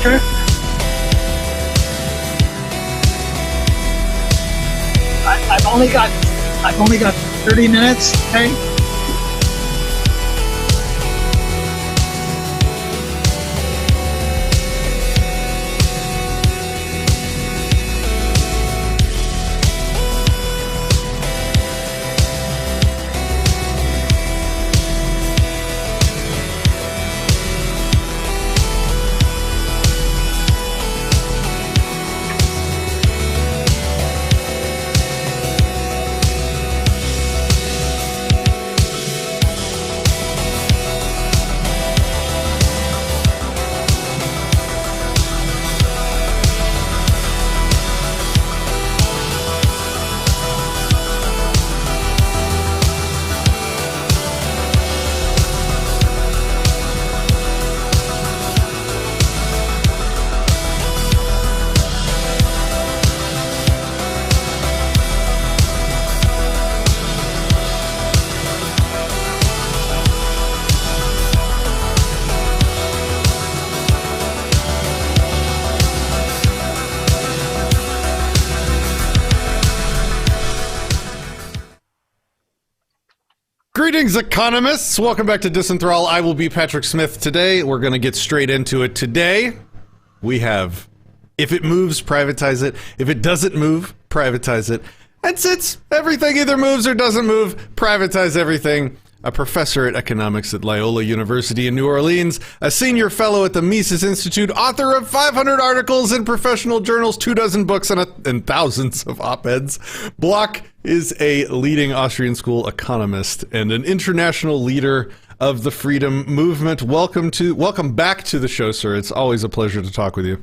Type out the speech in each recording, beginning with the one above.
Okay. I've only got 30 minutes. Okay. Greetings, economists. Welcome back to Disenthrall. I will be Patrick Smith today. We're going to get straight into it. Today, we have, if it moves, privatize it. If it doesn't move, privatize it. That's it. Everything either moves or doesn't move, privatize everything. A professor at economics at Loyola University in New Orleans, a senior fellow at the Mises Institute, author of 500 articles in professional journals, 24 books, and thousands of op-eds. Bloch is a leading Austrian school economist and an international leader of the freedom movement. Welcome back to the show, sir. It's always a pleasure to talk with you.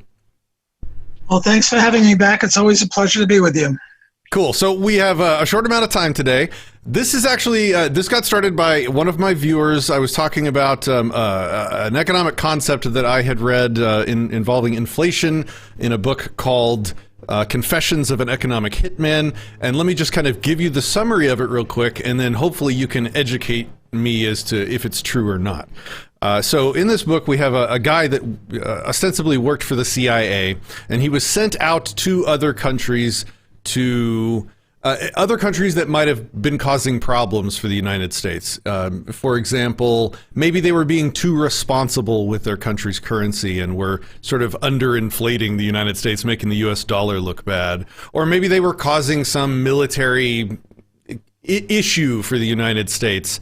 Well, thanks for having me back. It's always a pleasure to be with you. Cool. So we have a short amount of time today. This is actually, this got started by one of my viewers. I was talking about an economic concept that I had read involving inflation in a book called Confessions of an Economic Hitman. And let me just kind of give you the summary of it real quick, and then hopefully you can educate me as to if it's true or not. So in this book, we have a guy that ostensibly worked for the CIA, and he was sent out to other countries that might have been causing problems for the United States. For example, maybe they were being too responsible with their country's currency and were sort of underinflating the United States, making the US dollar look bad. Or maybe they were causing some military issue for the United States.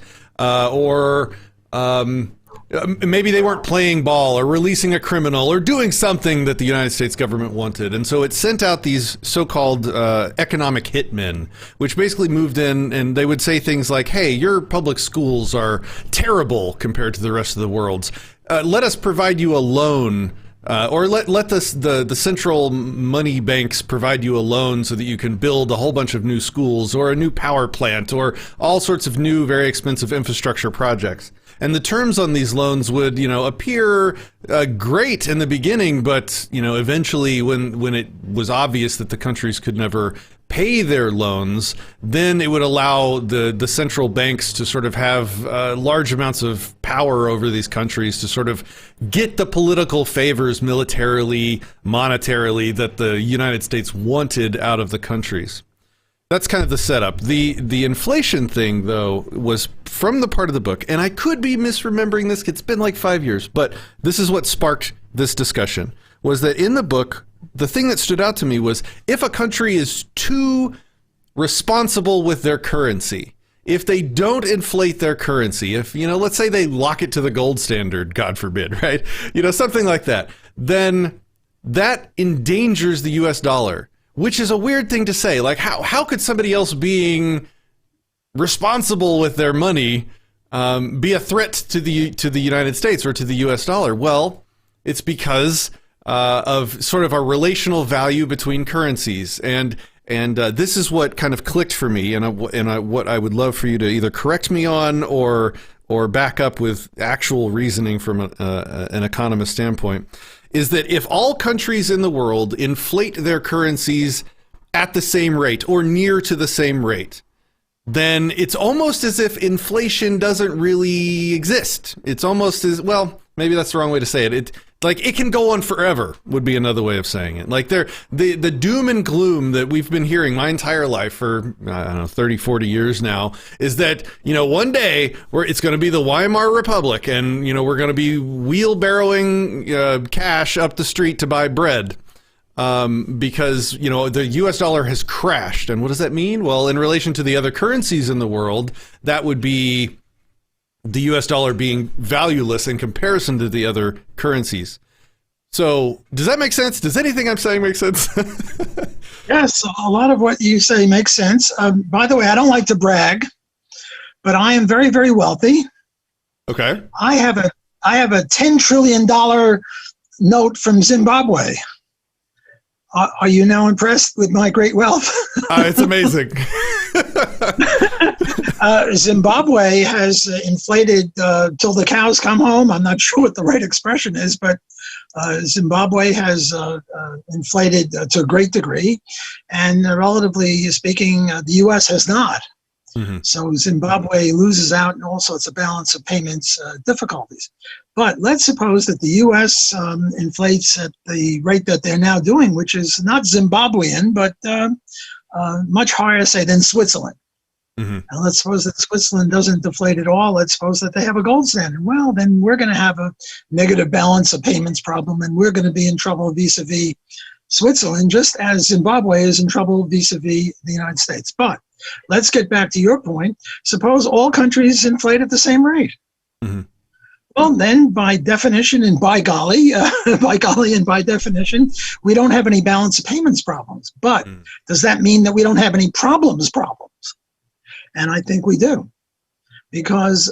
Maybe they weren't playing ball or releasing a criminal or doing something that the United States government wanted. And so it sent out these so-called economic hitmen, which basically moved in and they would say things like, hey, your public schools are terrible compared to the rest of the world's. Let us provide you a loan. Or let the central money banks provide you a loan so that you can build a whole bunch of new schools or a new power plant or all sorts of new, very expensive infrastructure projects. And the terms on these loans would, appear great in the beginning, but, eventually when it was obvious that the countries could never pay their loans, then it would allow the central banks to sort of have large amounts of power over these countries to sort of get the political favors militarily, monetarily that the United States wanted out of the countries. That's kind of the setup. The inflation thing, though, was from the part of the book, and I could be misremembering this. It's been like 5 years, but this is what sparked this discussion, was that in the book, the thing that stood out to me was if a country is too responsible with their currency, if they don't inflate their currency, if, let's say they lock it to the gold standard, God forbid, right? Something like that, then that endangers the US dollar. Which is a weird thing to say. Like, how could somebody else being responsible with their money be a threat to the United States or to the U.S. dollar? Well, it's because of sort of a relational value between currencies, and this is what kind of clicked for me, and what I would love for you to either correct me on or back up with actual reasoning from an economist standpoint. Is that if all countries in the world inflate their currencies at the same rate or near to the same rate, then it's almost as if inflation doesn't really exist. It's almost as, well, maybe that's the wrong way to say it. Like, it can go on forever would be another way of saying it. Like, the doom and gloom that we've been hearing my entire life for, I don't know, 30, 40 years now is that, one day it's going to be the Weimar Republic and, we're going to be wheelbarrowing cash up the street to buy bread. Because, the US dollar has crashed. And what does that mean? Well, in relation to the other currencies in the world, that would be the US dollar being valueless in comparison to the other currencies. So does that make sense? Does anything I'm saying make sense? Yes, a lot of what you say makes sense. By the way, I don't like to brag, but I am very, very wealthy. Okay. I have a $10 trillion note from Zimbabwe. Are you now impressed with my great wealth? It's amazing. Zimbabwe has inflated till the cows come home. I'm not sure what the right expression is, but Zimbabwe has inflated to a great degree. And relatively speaking, the U.S. has not. Mm-hmm. So Zimbabwe loses out in all sorts of balance of payments difficulties. But let's suppose that the U.S. Inflates at the rate that they're now doing, which is not Zimbabwean, but much higher, say, than Switzerland. Mm-hmm. And let's suppose that Switzerland doesn't deflate at all. Let's suppose that they have a gold standard. Well, then we're going to have a negative balance of payments problem, and we're going to be in trouble vis-a-vis Switzerland, just as Zimbabwe is in trouble vis-a-vis the United States. But let's get back to your point. Suppose all countries inflate at the same rate. Mm-hmm. Well, then, by definition and by golly and by definition, we don't have any balance of payments problems. But does that mean that we don't have any problems? And I think we do, because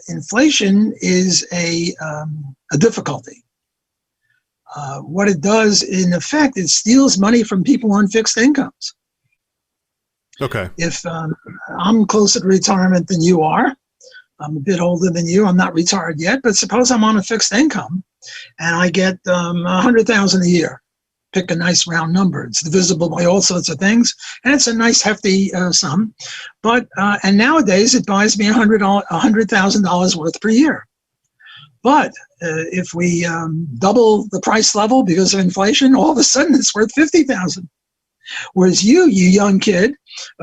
inflation is a difficulty. What it does, in effect, it steals money from people on fixed incomes. Okay. If I'm closer to retirement than you are, I'm a bit older than you. I'm not retired yet, but suppose I'm on a fixed income and I get $100,000 a year. Pick a nice round number. It's divisible by all sorts of things, and it's a nice hefty sum. But and nowadays it buys me $100,000 worth per year. But if we double the price level because of inflation, all of a sudden it's worth $50,000. Whereas you young kid,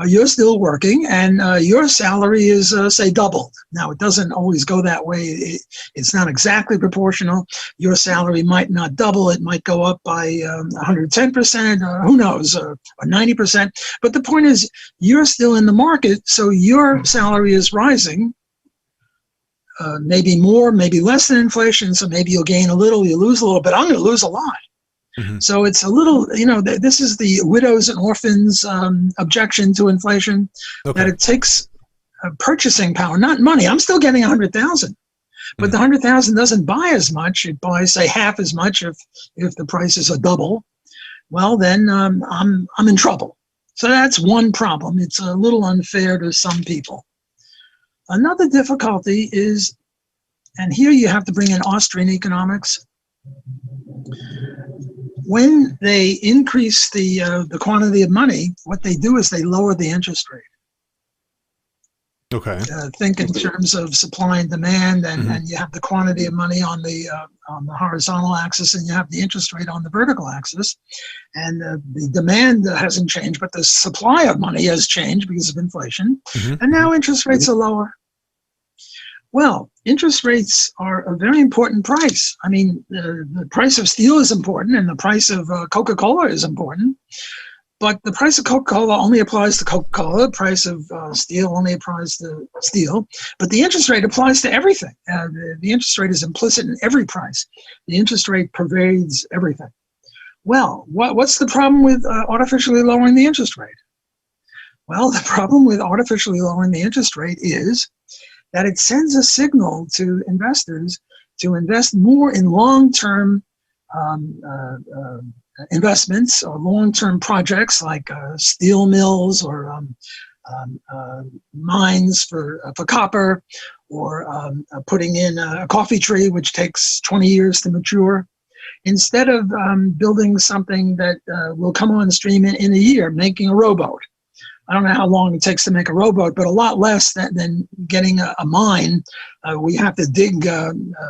you're still working, and your salary is, say, doubled. Now, it doesn't always go that way. It's not exactly proportional. Your salary might not double. It might go up by 110%, who knows, or 90%. But the point is, you're still in the market, so your salary is rising. Maybe more, maybe less than inflation, so maybe you'll gain a little, you lose a little, but I'm going to lose a lot. Mm-hmm. So it's a little, this is the widows and orphans objection to inflation, that it takes purchasing power, not money. I'm still getting $100,000, but the $100,000 doesn't buy as much. It buys, say, half as much if the prices are double. Well, then I'm in trouble. So that's one problem. It's a little unfair to some people. Another difficulty is, and here you have to bring in Austrian economics. When they increase the quantity of money, what they do is they lower the interest rate. Okay. Think in terms of supply and demand, and you have the quantity of money on the horizontal axis, and you have the interest rate on the vertical axis. And the demand hasn't changed, but the supply of money has changed because of inflation. And now interest rates are lower. Well, interest rates are a very important price. I mean, the price of steel is important, and the price of Coca-Cola is important. But the price of Coca-Cola only applies to Coca-Cola. The price of steel only applies to steel. But the interest rate applies to everything. The interest rate is implicit in every price. The interest rate pervades everything. Well, what's the problem with artificially lowering the interest rate? Well, the problem with artificially lowering the interest rate is that it sends a signal to investors to invest more in long-term investments or long-term projects like steel mills or mines for copper, or putting in a coffee tree, which takes 20 years to mature, instead of building something that will come on stream in a year, making a rowboat. I don't know how long it takes to make a rowboat, but a lot less than getting a mine. We have to dig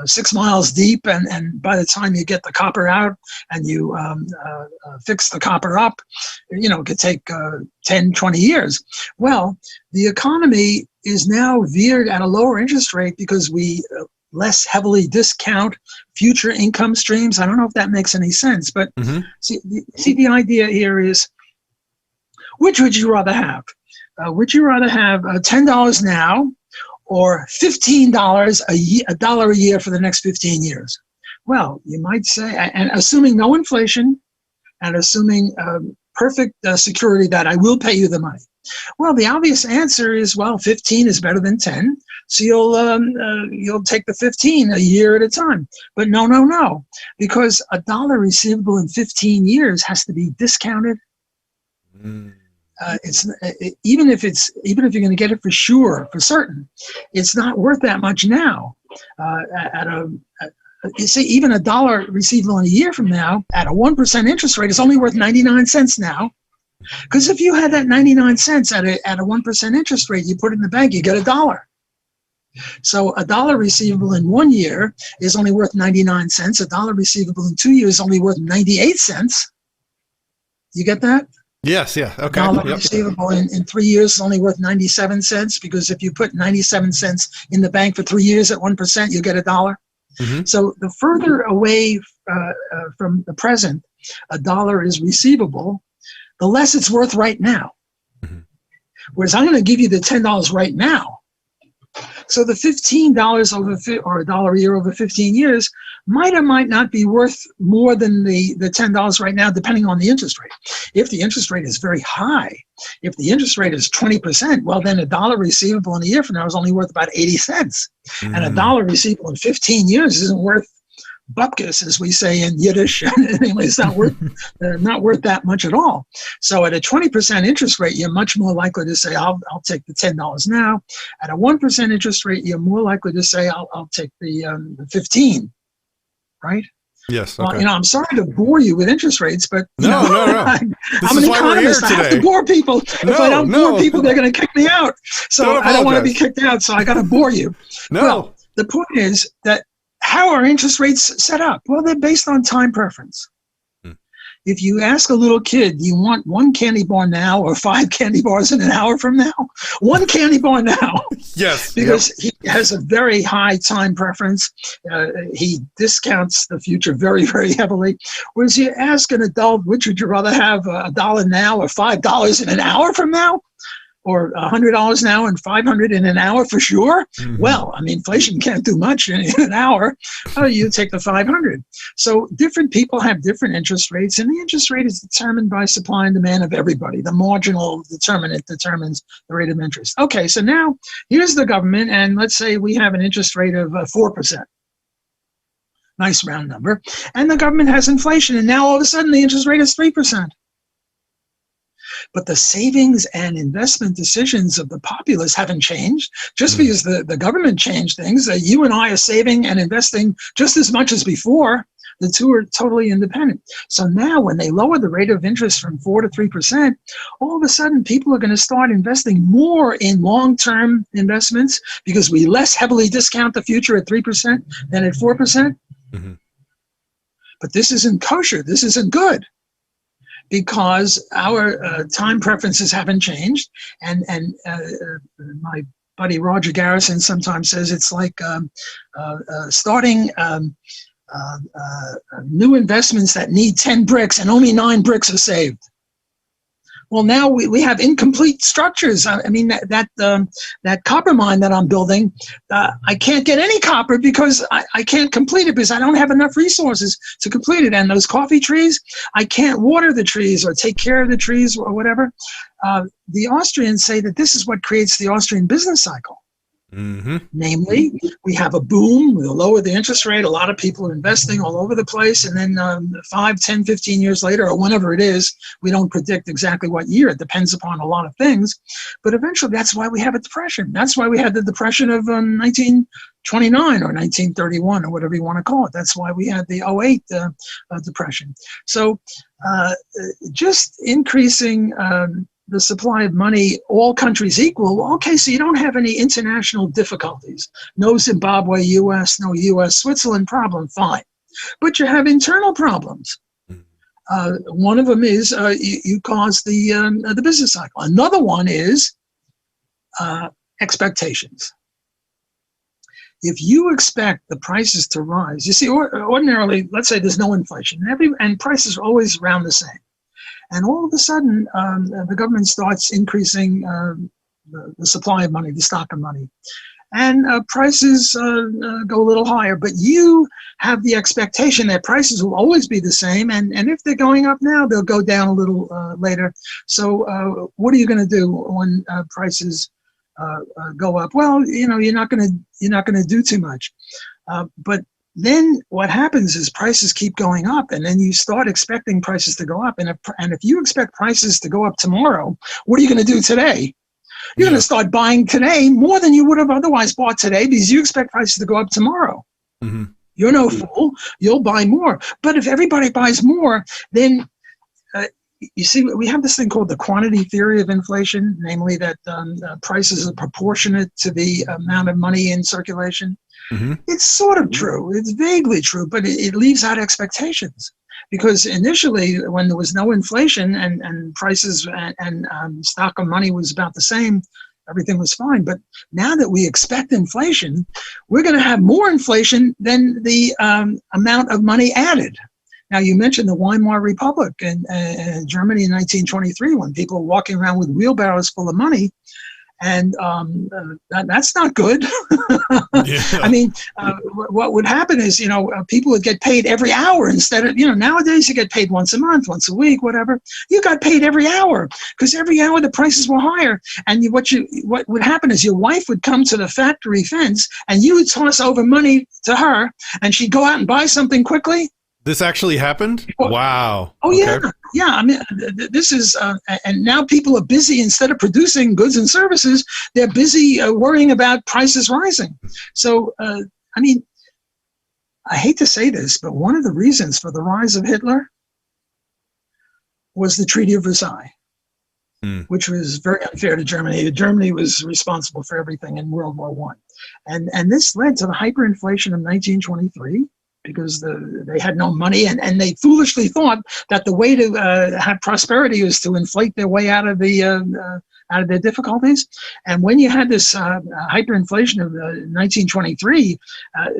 6 miles deep, and by the time you get the copper out and you fix the copper up, it could take 10, 20 years. Well, the economy is now veered at a lower interest rate because we less heavily discount future income streams. I don't know if that makes any sense, but see, the idea here is, which would you rather have? Would you rather have $10 now or $15 a dollar a year for the next 15 years? Well, you might say, and assuming no inflation and assuming perfect security that I will pay you the money. Well, the obvious answer is, 15 is better than 10, so you'll take the 15 a year at a time. But no, because a dollar receivable in 15 years has to be discounted. Even if you're going to get it for sure, for certain, it's not worth that much now. You see, even a dollar receivable in a year from now at a 1% interest rate is only worth 99 cents now. Because if you had that 99 cents at a 1% interest rate, you put it in the bank, you get $1. So a dollar receivable in 1 year is only worth 99 cents. A dollar receivable in 2 years is only worth 98 cents. You get that? Yes, yeah, okay. Dollar receivable in 3 years is only worth 97 cents, because if you put 97 cents in the bank for 3 years at 1%, you get $1. So the further away from the present a dollar is receivable, the less it's worth right now. Whereas I'm going to give you the $10 right now. So the $15 or a dollar a year over 15 years might or might not be worth more than the $10 right now, depending on the interest rate. If the interest rate is very high, if the interest rate is 20%, well, then a dollar receivable in a year from now is only worth about 80 cents. And a dollar receivable in 15 years isn't worth bupkis, as we say in Yiddish. Anyway, it's not worth that much at all. So at a 20% interest rate, you're much more likely to say, I'll take the $10 now. At a 1% interest rate, you're more likely to say, I'll take the 15, right? Yes. Okay. Well, I'm sorry to bore you with interest rates, but no. I'm an economist. I have to bore people. If I don't bore people, they're going to kick me out. So I don't want to be kicked out. So I got to bore you. Well, the point is that, how are interest rates set up? Well, they're based on time preference. If you ask a little kid, do you want 1 candy bar now or 5 candy bars in an hour from now? 1 candy bar now. Yes. Because he has a very high time preference. He discounts the future very, very heavily. Whereas you ask an adult, which would you rather have, $1 now or $5 in an hour from now? Or $100 now and $500 in an hour for sure? Well, inflation can't do much in an hour. You take the 500. So different people have different interest rates, and the interest rate is determined by supply and demand of everybody. The marginal determinant determines the rate of interest. Okay, so now here's the government, and let's say we have an interest rate of 4%. Nice round number. And the government has inflation, and now all of a sudden the interest rate is 3%. But the savings and investment decisions of the populace haven't changed. Just because the government changed things, you and I are saving and investing just as much as before. The two are totally independent. So now when they lower the rate of interest from 4 to 3%, all of a sudden people are going to start investing more in long-term investments because we less heavily discount the future at 3% than at 4%. But this isn't kosher. This isn't good, because our time preferences haven't changed. And my buddy Roger Garrison sometimes says it's like starting new investments that need 10 bricks and only 9 bricks are saved. Well, now we have incomplete structures. That copper mine that I'm building, I can't get any copper because I can't complete it because I don't have enough resources to complete it. And those coffee trees, I can't water the trees or take care of the trees or whatever. The Austrians say that this is what creates the Austrian business cycle. Namely, we have a boom, we'll lower the interest rate, a lot of people are investing all over the place, and then 5, 10, 15 years later, or whenever it is, we don't predict exactly what year, it depends upon a lot of things, but eventually that's why we have a depression. That's why we had the depression of 1929 or 1931 or whatever you want to call it. That's why we had the '08 depression. So just increasing the supply of money, all countries equal, well, okay, so you don't have any international difficulties. No Zimbabwe, U.S., no U.S., Switzerland problem, fine. But you have internal problems. One of them is you cause the business cycle. Another one is expectations. If you expect the prices to rise, you see, ordinarily, let's say there's no inflation, and prices are always around the same. And all of a sudden, the government starts increasing the supply of money, the stock of money. And prices go a little higher. But you have the expectation that prices will always be the same. And if they're going up now, they'll go down a little later. So what are you going to do when prices go up? Well, you're not going to do too much. But then what happens is prices keep going up, and then you start expecting prices to go up. And if you expect prices to go up tomorrow, what are you going to do today? You're going to start buying today more than you would have otherwise bought today because you expect prices to go up tomorrow. Mm-hmm. You're no fool. You'll buy more. But if everybody buys more, then you see, we have this thing called the quantity theory of inflation, namely that prices are proportionate to the amount of money in circulation. Mm-hmm. It's sort of true. It's vaguely true, but it leaves out expectations. Because initially, when there was no inflation and prices and stock of money was about the same, everything was fine. But now that we expect inflation, we're going to have more inflation than the amount of money added. Now, you mentioned the Weimar Republic in Germany in 1923, when people were walking around with wheelbarrows full of money. And that's not good. Yeah. I mean, what would happen is, people would get paid every hour instead of, nowadays you get paid once a month, once a week, whatever. You got paid every hour because every hour the prices were higher. And what would happen is your wife would come to the factory fence and you would toss over money to her and she'd go out and buy something quickly. This actually happened? Wow. Oh, okay. Yeah. I mean, this is, and now people are busy. Instead of producing goods and services, they're busy worrying about prices rising. So, I mean, I hate to say this, but one of the reasons for the rise of Hitler was the Treaty of Versailles, which was very unfair to Germany. Germany was responsible for everything in World War I. And this led to the hyperinflation of 1923. Because they had no money, and they foolishly thought that the way to have prosperity was to inflate their way out of their difficulties. And when you had this hyperinflation of 1923,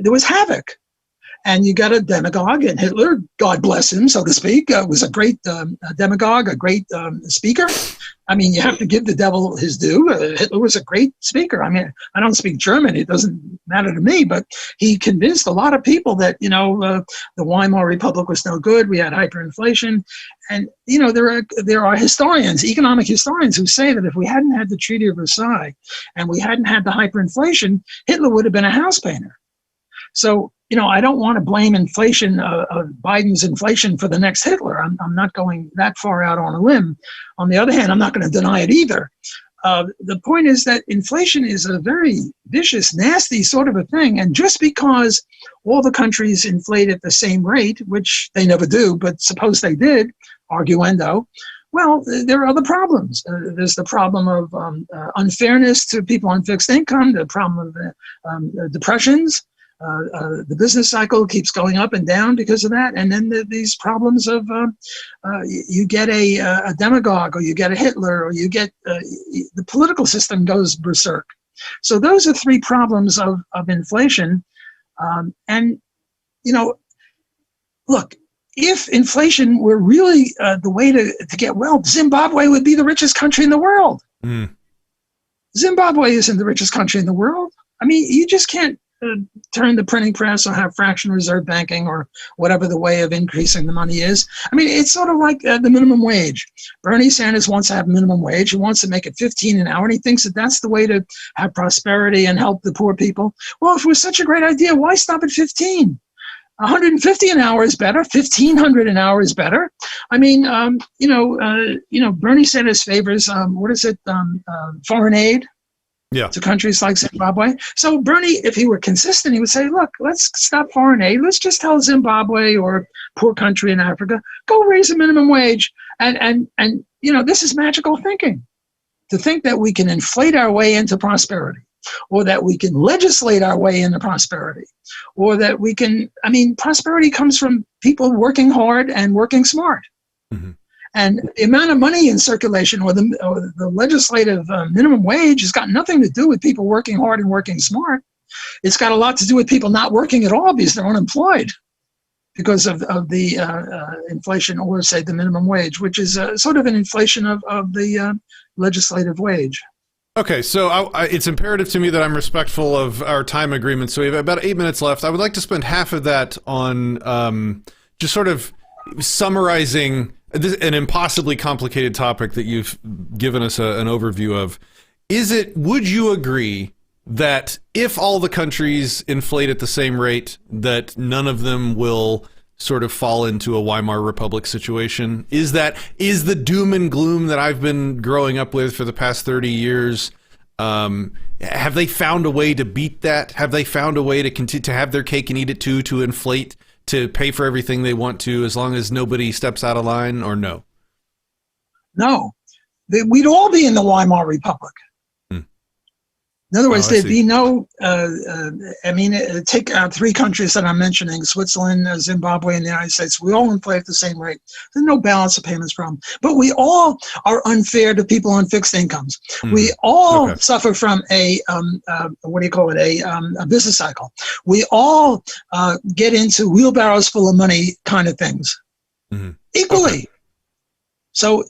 there was havoc. And you got a demagogue, and Hitler, God bless him, so to speak, was a great demagogue, a great speaker. I mean, you have to give the devil his due. Hitler was a great speaker. I mean, I don't speak German. It doesn't matter to me, but he convinced a lot of people that, the Weimar Republic was no good. We had hyperinflation. And, there are historians, economic historians, who say that if we hadn't had the Treaty of Versailles and we hadn't had the hyperinflation, Hitler would have been a house painter. So, I don't want to blame inflation, Biden's inflation, for the next Hitler. I'm not going that far out on a limb. On the other hand, I'm not going to deny it either. The point is that inflation is a very vicious, nasty sort of a thing. And just because all the countries inflate at the same rate, which they never do, but suppose they did, arguendo, well, there are other problems. There's the problem of unfairness to people on fixed income, the problem of depressions. The business cycle keeps going up and down because of that. And then these problems of you get a demagogue, or you get a Hitler, or you get the political system goes berserk. So those are three problems of inflation. Look, if inflation were really the way to get wealth, Zimbabwe would be the richest country in the world. Zimbabwe isn't the richest country in the world. I mean, you just can't turn the printing press or have fractional reserve banking or whatever the way of increasing the money is. I mean, it's sort of like the minimum wage. Bernie Sanders wants to have minimum wage. He wants to make it $15 an hour, and he thinks that that's the way to have prosperity and help the poor people. Well, if it was such a great idea, why stop at 15? 150 an hour is better. 1,500 an hour is better. I mean, Bernie Sanders favors foreign aid. Yeah. To countries like Zimbabwe. So Bernie, if he were consistent, he would say, look, let's stop foreign aid. Let's just tell Zimbabwe or poor country in Africa, go raise the minimum wage. And this is magical thinking. to think that we can inflate our way into prosperity, or that we can legislate our way into prosperity, or that we can, I mean, prosperity comes from people working hard and working smart. Mm-hmm. And the amount of money in circulation, or the legislative minimum wage, has got nothing to do with people working hard and working smart. It's got a lot to do with people not working at all because they're unemployed because of the inflation, or say the minimum wage, which is sort of an inflation of the legislative wage. Okay, so it's imperative to me that I'm respectful of our time agreement. So we have about 8 minutes left. I would like to spend half of that on just sort of summarizing an impossibly complicated topic that you've given us an overview of. Would you agree that if all the countries inflate at the same rate, that none of them will sort of fall into a Weimar Republic situation? Is the doom and gloom that I've been growing up with for the past 30 years? Have they found a way to beat that? Have they found a way to continue to have their cake and eat it too, to inflate, to pay for everything they want to, as long as nobody steps out of line, or no? No. We'd all be in the Weimar Republic. In other words, there'd be no, take three countries that I'm mentioning, Switzerland, Zimbabwe, and the United States. We all inflate at the same rate. There's no balance of payments problem. But we all are unfair to people on fixed incomes. We all suffer from a business cycle. We all get into wheelbarrows full of money kind of things equally. Okay. So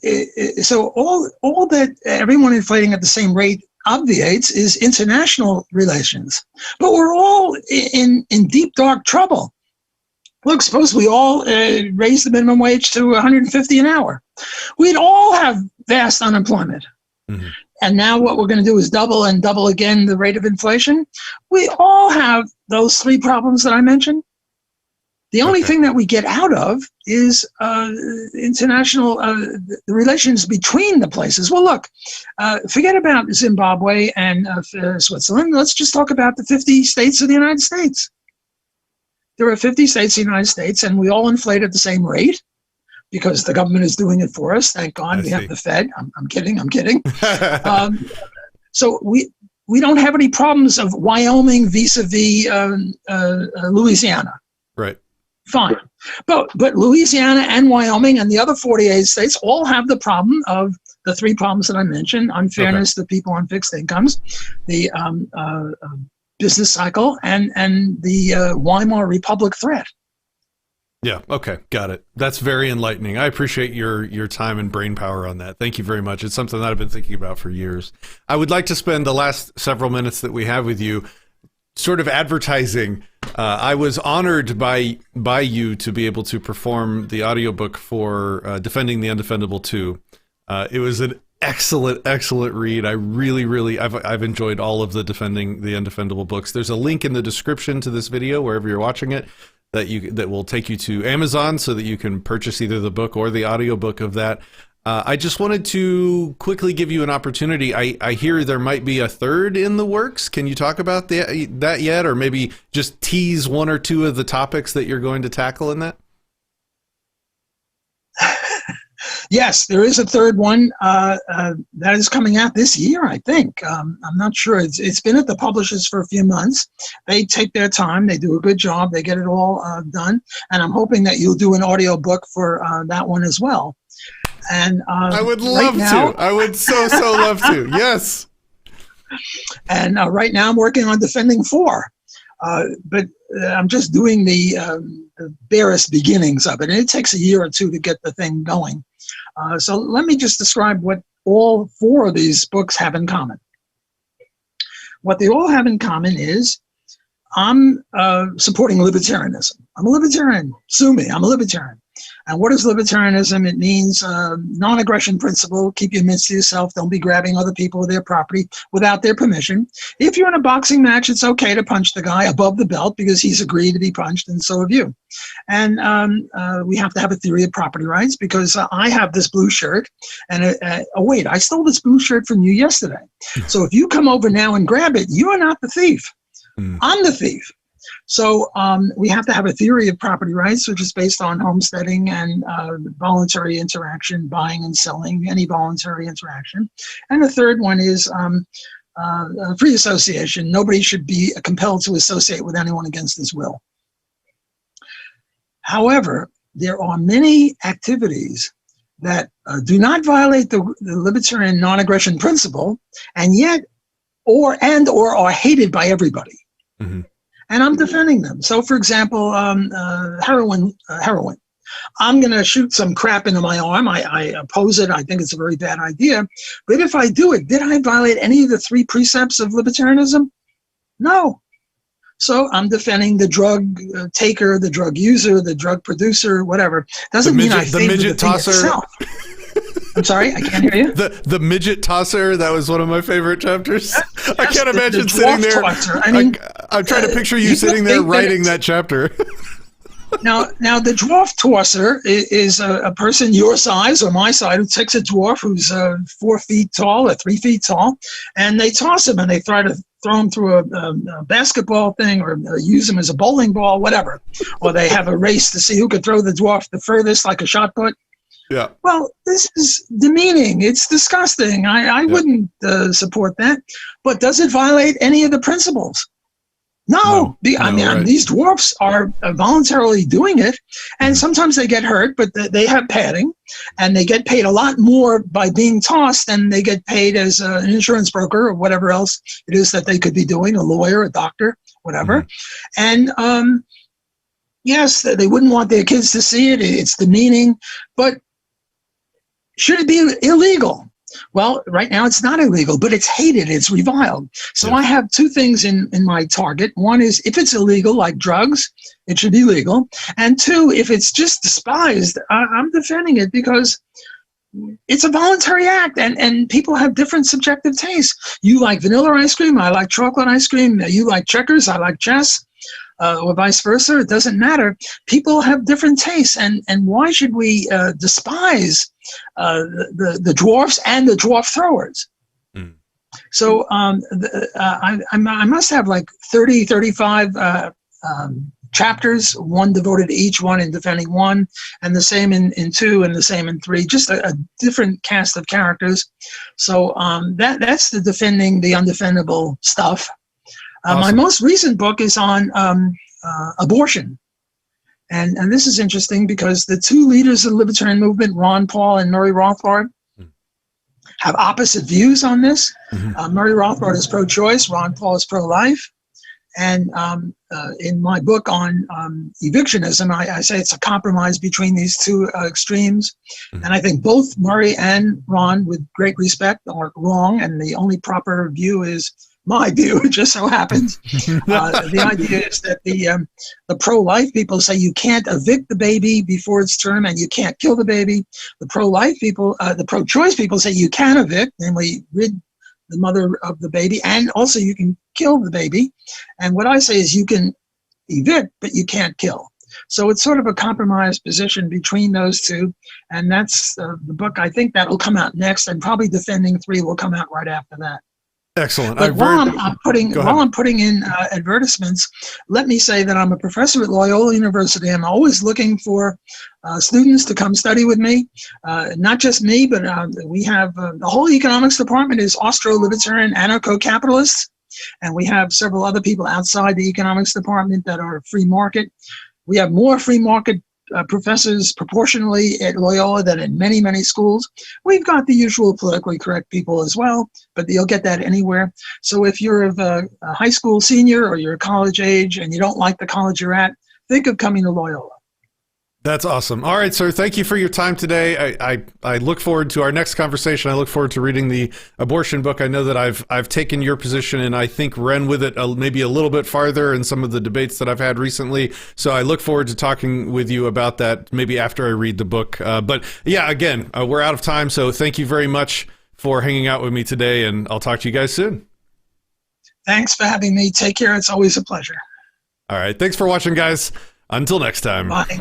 all that everyone inflating at the same rate obviates is international relations. But we're all in deep, dark trouble. Look, suppose we all raise the minimum wage to $150 an hour. We'd all have vast unemployment. Mm-hmm. And now what we're going to do is double and double again the rate of inflation. We all have those three problems that I mentioned. The only thing that we get out of is international the relations between the places. Well, look, forget about Zimbabwe and Switzerland. Let's just talk about the 50 states of the United States. There are 50 states of the United States, and we all inflate at the same rate because the government is doing it for us. Thank God we have the Fed. I'm kidding. So we don't have any problems of Wyoming vis-a-vis Louisiana. Right. Fine. But Louisiana and Wyoming and the other 48 states all have the problem of the three problems that I mentioned: unfairness to people on fixed incomes, the business cycle, and the Weimar Republic threat. Yeah. Okay. Got it. That's very enlightening. I appreciate your time and brain power on that. Thank you very much. It's something that I've been thinking about for years. I would like to spend the last several minutes that we have with you sort of advertising. I was honored by you to be able to perform the audiobook for Defending the Undefendable 2. It was an excellent read. I really I've enjoyed all of the Defending the Undefendable books. There's a link in the description to this video wherever you're watching it that will take you to Amazon so that you can purchase either the book or the audiobook of that. I just wanted to quickly give you an opportunity. I hear there might be a third in the works. Can you talk about that yet, or maybe just tease one or two of the topics that you're going to tackle in that? Yes, there is a third one that is coming out this year, I think. I'm not sure. It's been at the publishers for a few months. They take their time. They do a good job. They get it all done. And I'm hoping that you'll do an audio book for that one as well. And I would love to. I would so love to. Yes. And right now I'm working on Defending 4. But I'm just doing the barest beginnings of it. And it takes a year or two to get the thing going. So let me just describe what all four of these books have in common. What they all have in common is I'm supporting libertarianism. I'm a libertarian. Sue me. I'm a libertarian. And what is libertarianism? It means non-aggression principle. Keep your mitts to yourself. Don't be grabbing other people with their property without their permission. If you're in a boxing match, it's okay to punch the guy above the belt because he's agreed to be punched, and so have you. And we have to have a theory of property rights because I have this blue shirt. And oh, wait, I stole this blue shirt from you yesterday. So if you come over now and grab it, you are not the thief. I'm the thief. So we have to have a theory of property rights, which is based on homesteading and voluntary interaction, buying and selling, any voluntary interaction. And the third one is free association. Nobody should be compelled to associate with anyone against his will. However, there are many activities that do not violate the libertarian non-aggression principle, and yet or are hated by everybody. Mm-hmm. And I'm defending them. So, for example, heroin. I'm going to shoot some crap into my arm. I oppose it. I think it's a very bad idea. But if I do it, did I violate any of the 3 precepts of libertarianism? No. So I'm defending the drug taker, the drug user, the drug producer, whatever. Doesn't mean I favor the midget tosser. Itself. I'm sorry, I can't hear you. The midget tosser, that was one of my favorite chapters. I can't imagine sitting there. I mean, I'm trying to picture you sitting there writing that chapter. Now, the dwarf tosser is a person your size or my size who takes a dwarf who's 4 feet tall or 3 feet tall, and they toss him and they try to throw him through a basketball thing or use him as a bowling ball, whatever. Or they have a race to see who could throw the dwarf the furthest, like a shot put. Yeah. Well, this is demeaning. It's disgusting. I wouldn't support that. But does it violate any of the principles? No. Right. These dwarfs are voluntarily doing it, and sometimes they get hurt, but they have padding, and they get paid a lot more by being tossed than they get paid as an insurance broker or whatever else it is that they could be doing, a lawyer, a doctor, whatever. Mm-hmm. And yes, they wouldn't want their kids to see it. It's demeaning, but should it be illegal? Well, right now it's not illegal, but it's hated, it's reviled. So I have 2 things in my target. One is if it's illegal, like drugs, it should be legal. And 2, if it's just despised, I'm defending it because it's a voluntary act, and people have different subjective tastes. You like vanilla ice cream, I like chocolate ice cream. You like checkers, I like chess. Or vice versa, it doesn't matter. People have different tastes, and why should we despise the dwarfs and the dwarf throwers? Mm. So I must have like 30, 35 chapters, one devoted to each one in defending one, and the same in 2 and the same in 3, just a different cast of characters. So that's the defending the undefendable stuff. Awesome. My most recent book is on abortion. And this is interesting because the 2 leaders of the libertarian movement, Ron Paul and Murray Rothbard, have opposite views on this. Mm-hmm. Murray Rothbard is pro-choice, Ron Paul is pro-life. And in my book on evictionism, I say it's a compromise between these 2 extremes. Mm-hmm. And I think both Murray and Ron, with great respect, are wrong. And the only proper view is my view. It just so happens. The idea is that the pro-life people say you can't evict the baby before its term and you can't kill the baby. The pro-life people, the pro-choice people say you can evict, namely rid the mother of the baby, and also you can kill the baby. And what I say is you can evict, but you can't kill. So it's sort of a compromise position between those 2. And that's the book. I think that will come out next, and probably Defending 3 will come out right after that. Excellent. But while I'm putting in advertisements, let me say that I'm a professor at Loyola University. I'm always looking for students to come study with me. Not just me, but we have the whole economics department is Austro-Libertarian anarcho-capitalists, and we have several other people outside the economics department that are free market. We have more free market professors proportionally at Loyola than in many, many schools. We've got the usual politically correct people as well, but you'll get that anywhere. So if you're a high school senior or you're college age and you don't like the college you're at, think of coming to Loyola. That's awesome. All right, sir. Thank you for your time today. I look forward to our next conversation. I look forward to reading the abortion book. I know that I've taken your position and I think ran with it maybe a little bit farther in some of the debates that I've had recently. So I look forward to talking with you about that maybe after I read the book. But yeah, again, we're out of time. So thank you very much for hanging out with me today, and I'll talk to you guys soon. Thanks for having me. Take care. It's always a pleasure. All right. Thanks for watching, guys. Until next time. Bye.